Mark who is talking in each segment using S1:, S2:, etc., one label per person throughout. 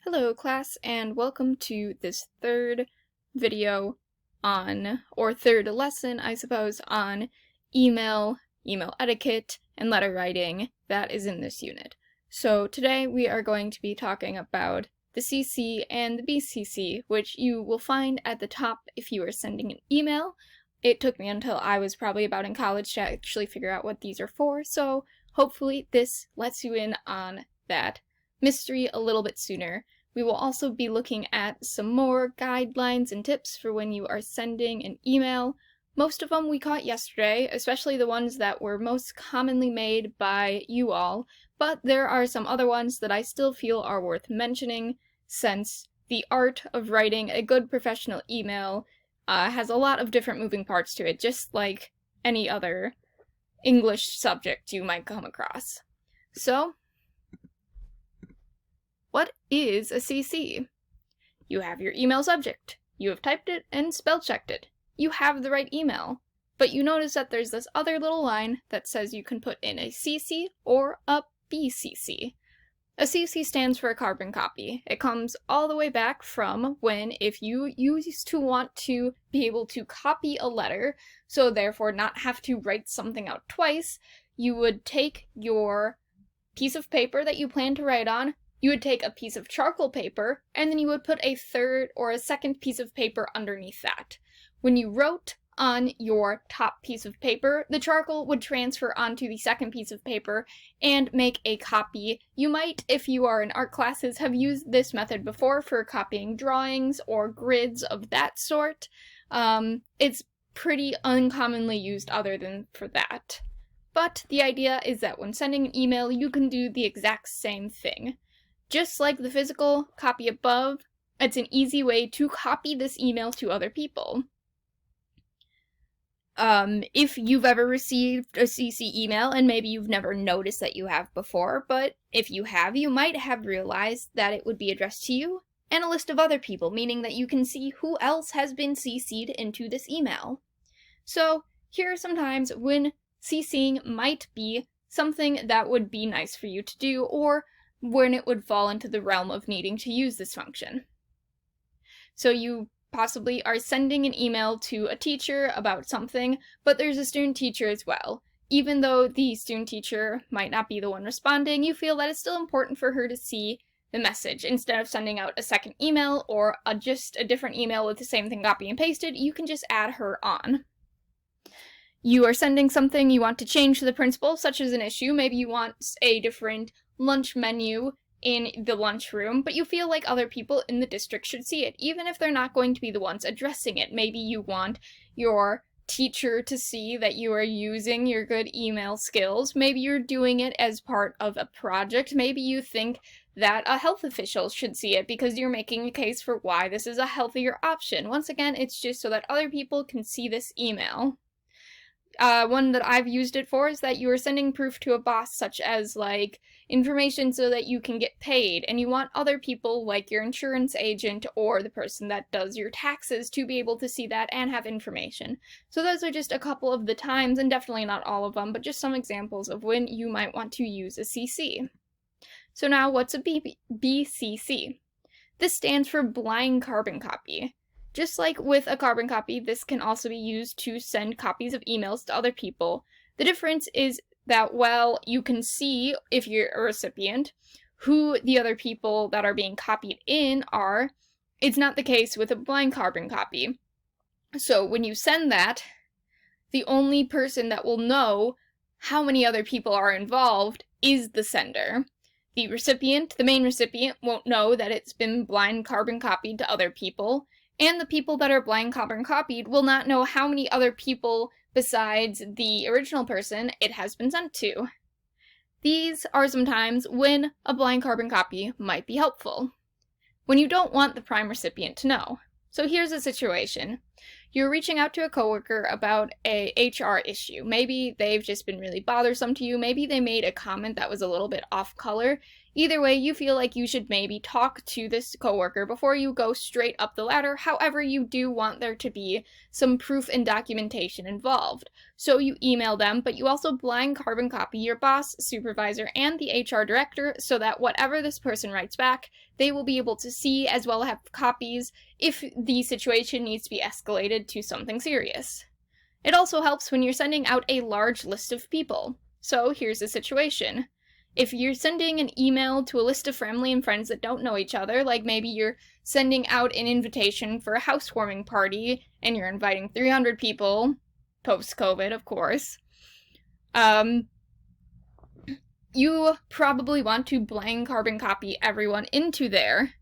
S1: Hello class, and welcome to this third video on, or third lesson I suppose, on email etiquette, and letter writing that is in this unit. So today we are going to be talking about the CC and the BCC, which you will find at the top if you are sending an email. It took me until I was probably about in college to actually figure out what these are for, so hopefully this lets you in on that mystery a little bit sooner. We will also be looking at some more guidelines and tips for when you are sending an email. Most of them we caught yesterday, especially the ones that were most commonly made by you all, but there are some other ones that I still feel are worth mentioning, since the art of writing a good professional email has a lot of different moving parts to it, just like any other English subject you might come across. So, what is a CC? You have your email subject. You have typed it and spell checked it. You have the right email. But you notice that there's this other little line that says you can put in a CC or a BCC. A CC stands for a carbon copy. It comes all the way back from when, if you used to want to be able to copy a letter, so therefore not have to write something out twice, you would take your piece of paper that you plan to write on, you would take a piece of charcoal paper, and then you would put a third or a second piece of paper underneath that. When you wrote on your top piece of paper, the charcoal would transfer onto the second piece of paper and make a copy. You might, if you are in art classes, have used this method before for copying drawings or grids of that sort. It's pretty uncommonly used other than for that. But the idea is that when sending an email, you can do the exact same thing. Just like the physical copy above, it's an easy way to copy this email to other people. If you've ever received a CC email, and maybe you've never noticed that you have before, but if you have, you might have realized that it would be addressed to you and a list of other people, meaning that you can see who else has been CC'd into this email. So, here are some times when CCing might be something that would be nice for you to do, or when it would fall into the realm of needing to use this function. So you possibly are sending an email to a teacher about something, but there's a student teacher as well. Even though the student teacher might not be the one responding, you feel that it's still important for her to see the message. Instead of sending out a second email or just a different email with the same thing copy and pasted, you can just add her on. You are sending something you want to change to the principal, such as an issue. Maybe you want a different lunch menu in the lunchroom, but you feel like other people in the district should see it, even if they're not going to be the ones addressing it. Maybe you want your teacher to see that you are using your good email skills. Maybe you're doing it as part of a project. Maybe you think that a health official should see it because you're making a case for why this is a healthier option. Once again, it's just so that other people can see this email. One that I've used it for is that you are sending proof to a boss, such as, like, information so that you can get paid, and you want other people, like your insurance agent or the person that does your taxes, to be able to see that and have information. So those are just a couple of the times, and definitely not all of them, but just some examples of when you might want to use a CC. So now, what's a BCC? This stands for blind carbon copy. Just like with a carbon copy, this can also be used to send copies of emails to other people. The difference is that while you can see, if you're a recipient, who the other people that are being copied in are, it's not the case with a blind carbon copy. So when you send that, the only person that will know how many other people are involved is the sender. The recipient, the main recipient, won't know that it's been blind carbon copied to other people, and the people that are blind carbon copied will not know how many other people besides the original person it has been sent to. These are some times when a blind carbon copy might be helpful, when you don't want the prime recipient to know. So here's a situation. You're reaching out to a coworker about a HR issue. Maybe they've just been really bothersome to you. Maybe they made a comment that was a little bit off color. Either way, you feel like you should maybe talk to this coworker before you go straight up the ladder. However, you do want there to be some proof and documentation involved. So you email them, but you also blind carbon copy your boss, supervisor, and the HR director so that whatever this person writes back, they will be able to see as well as have copies if the situation needs to be escalated to something serious. It also helps when you're sending out a large list of people. So here's the situation. If you're sending an email to a list of family and friends that don't know each other, like maybe you're sending out an invitation for a housewarming party and you're inviting 300 people, post-COVID, of course, you probably want to blank carbon copy everyone into there.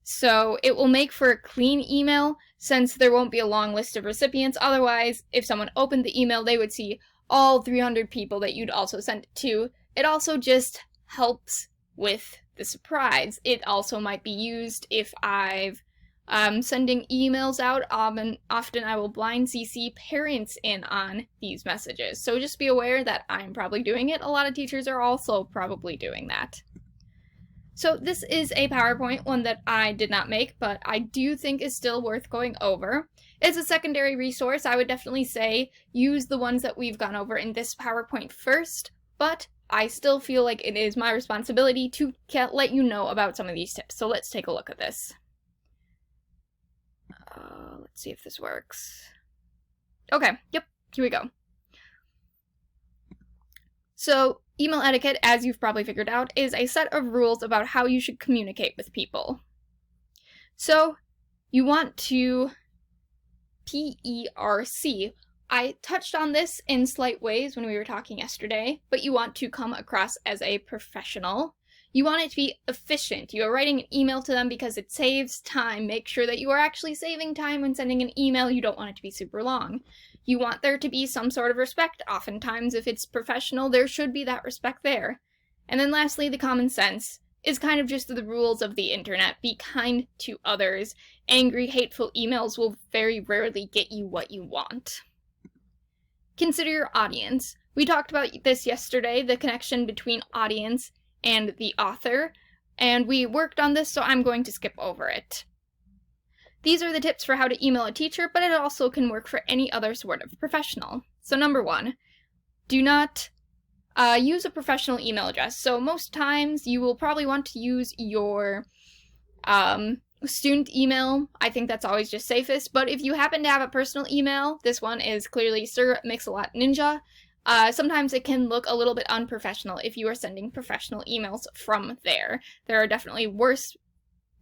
S1: So it will make for a clean email since there won't be a long list of recipients. Otherwise, if someone opened the email, they would see all 300 people that you'd also sent it to. It also just helps with the surprise. It also might be used if I've sending emails out. Often I will blind CC parents in on these messages. So just be aware that I'm probably doing it. A lot of teachers are also probably doing that. So this is a PowerPoint, one that I did not make, but I do think is still worth going over. It's a secondary resource. I would definitely say use the ones that we've gone over in this PowerPoint first, but I still feel like it is my responsibility to let you know about some of these tips. So let's take a look at this. Let's see if this works. Okay, yep, here we go. So, email etiquette, as you've probably figured out, is a set of rules about how you should communicate with people. So, you want to PERC. I touched on this in slight ways when we were talking yesterday, but you want to come across as a professional. You want it to be efficient. You are writing an email to them because it saves time. Make sure that you are actually saving time when sending an email. You don't want it to be super long. You want there to be some sort of respect. Oftentimes, if it's professional, there should be that respect there. And then lastly, the common sense is kind of just the rules of the internet. Be kind to others. Angry, hateful emails will very rarely get you what you want. Consider your audience. We talked about this yesterday, the connection between audience and the author, and we worked on this, so I'm going to skip over it. These are the tips for how to email a teacher, but it also can work for any other sort of professional. So number one, do not use a professional email address. So most times you will probably want to use your student email. I think that's always just safest, but if you happen to have a personal email, this one is clearly Sir Mix-a-Lot Ninja. Sometimes it can look a little bit unprofessional if you are sending professional emails from there. There are definitely worse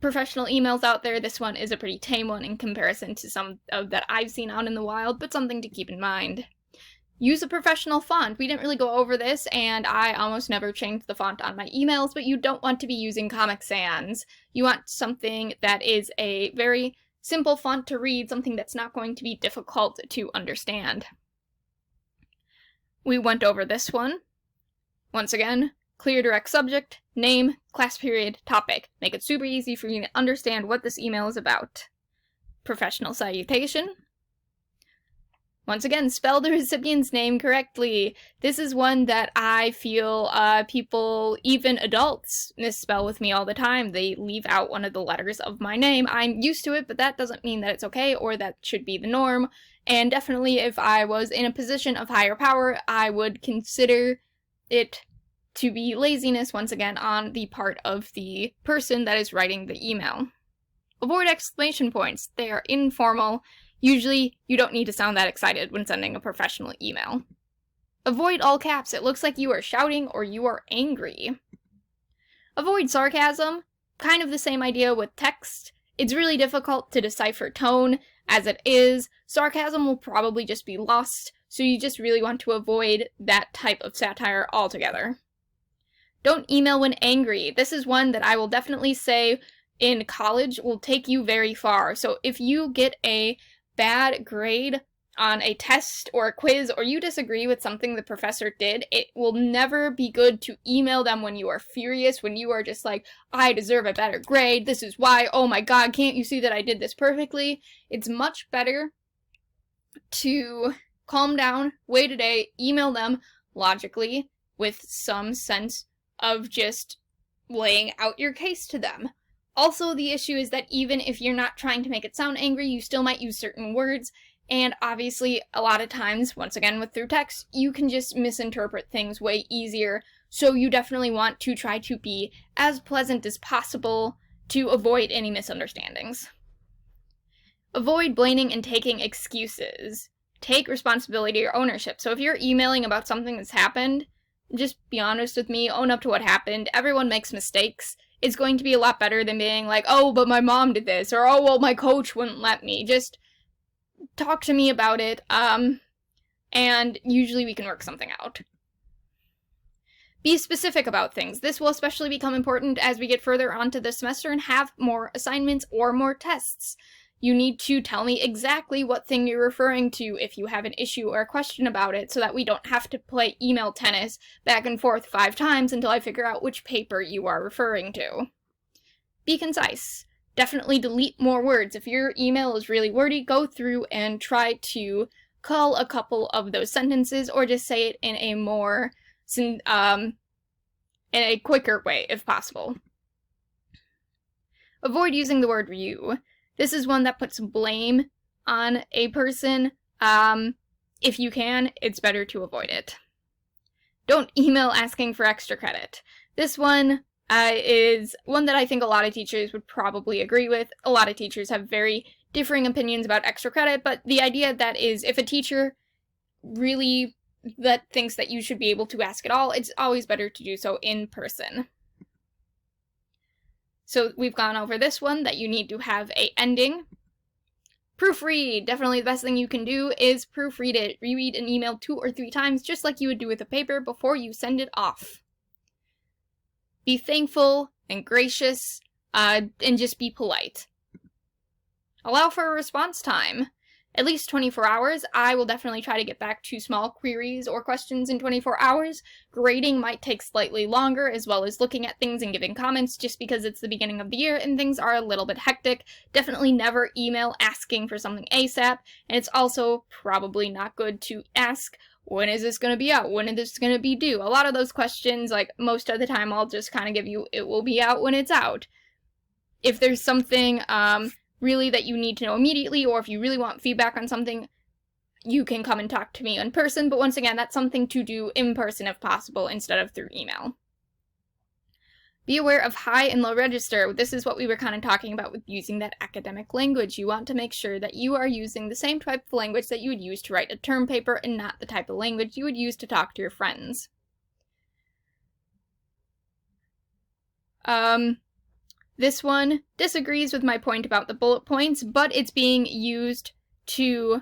S1: professional emails out there. This one is a pretty tame one in comparison to some that I've seen out in the wild, but something to keep in mind. Use a professional font. We didn't really go over this, and I almost never changed the font on my emails, but you don't want to be using Comic Sans. You want something that is a very simple font to read, something that's not going to be difficult to understand. We went over this one. Once again, clear direct subject, name, class period, topic. Make it super easy for you to understand what this email is about. Professional salutation. Once again, spell the recipient's name correctly. This is one that I feel people, even adults, misspell with me all the time. They leave out one of the letters of my name. I'm used to it, but that doesn't mean that it's okay or that should be the norm. And definitely if I was in a position of higher power, I would consider it to be laziness, once again, on the part of the person that is writing the email. Avoid exclamation points. They are informal. Usually, you don't need to sound that excited when sending a professional email. Avoid all caps. It looks like you are shouting or you are angry. Avoid sarcasm. Kind of the same idea with text. It's really difficult to decipher tone as it is. Sarcasm will probably just be lost, so you just really want to avoid that type of satire altogether. Don't email when angry. This is one that I will definitely say in college will take you very far. So if you get a bad grade on a test or a quiz, or you disagree with something the professor did, it will never be good to email them when you are furious, when you are just like, I deserve a better grade, this is why, oh my god, can't you see that I did this perfectly? It's much better to calm down, wait a day, email them logically with some sense of just laying out your case to them. Also, the issue is that even if you're not trying to make it sound angry, you still might use certain words, and obviously, a lot of times, once again with through text, you can just misinterpret things way easier, so you definitely want to try to be as pleasant as possible to avoid any misunderstandings. Avoid blaming and taking excuses. Take responsibility or ownership. So if you're emailing about something that's happened, just be honest with me, own up to what happened. Everyone makes mistakes. It's going to be a lot better than being like, oh, but my mom did this, or oh, well, my coach wouldn't let me. Just talk to me about it, and usually we can work something out. Be specific about things. This will especially become important as we get further onto the semester and have more assignments or more tests. You need to tell me exactly what thing you're referring to if you have an issue or a question about it, so that we don't have to play email tennis back and forth 5 times until I figure out which paper you are referring to. Be concise. Definitely delete more words. If your email is really wordy, go through and try to cull a couple of those sentences, or just say it in a more, in a quicker way, if possible. Avoid using the word you. This is one that puts blame on a person. If you can, it's better to avoid it. Don't email asking for extra credit. This one is one that I think a lot of teachers would probably agree with. A lot of teachers have very differing opinions about extra credit, but the idea that is, if a teacher really thinks that you should be able to ask it all, it's always better to do so in person. So we've gone over this one, that you need to have a ending. Proofread. Definitely the best thing you can do is proofread it. Reread an email 2 or 3 times, just like you would do with a paper, before you send it off. Be thankful and gracious, and just be polite. Allow for a response time. At least 24 hours. I will definitely try to get back to small queries or questions in 24 hours. Grading might take slightly longer, as well as looking at things and giving comments, just because it's the beginning of the year and things are a little bit hectic. Definitely never email asking for something ASAP, and it's also probably not good to ask, when is this going to be out? When is this going to be due? A lot of those questions, like, most of the time I'll just kind of give you, it will be out when it's out. If there's something, really that you need to know immediately, or if you really want feedback on something, you can come and talk to me in person, but once again, that's something to do in person if possible, instead of through email. Be aware of high and low register. This is what we were kind of talking about with using that academic language. You want to make sure that you are using the same type of language that you would use to write a term paper, and not the type of language you would use to talk to your friends. This one disagrees with my point about the bullet points, but it's being used to...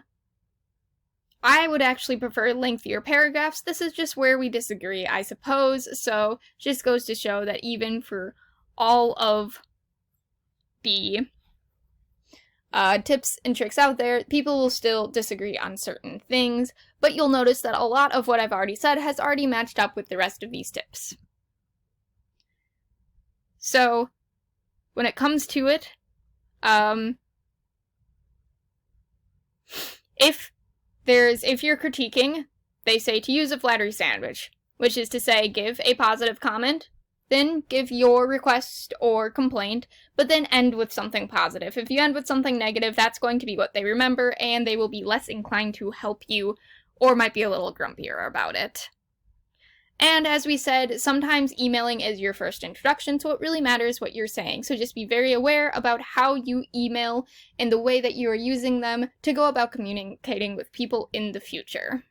S1: I would actually prefer lengthier paragraphs. This is just where we disagree, I suppose, so just goes to show that even for all of the tips and tricks out there, people will still disagree on certain things, but you'll notice that a lot of what I've already said has already matched up with the rest of these tips. So, when it comes to it, if you're critiquing, they say to use a flattery sandwich, which is to say give a positive comment, then give your request or complaint, but then end with something positive. If you end with something negative, that's going to be what they remember, and they will be less inclined to help you, or might be a little grumpier about it. And as we said, sometimes emailing is your first introduction, so it really matters what you're saying. So just be very aware about how you email and the way that you are using them to go about communicating with people in the future.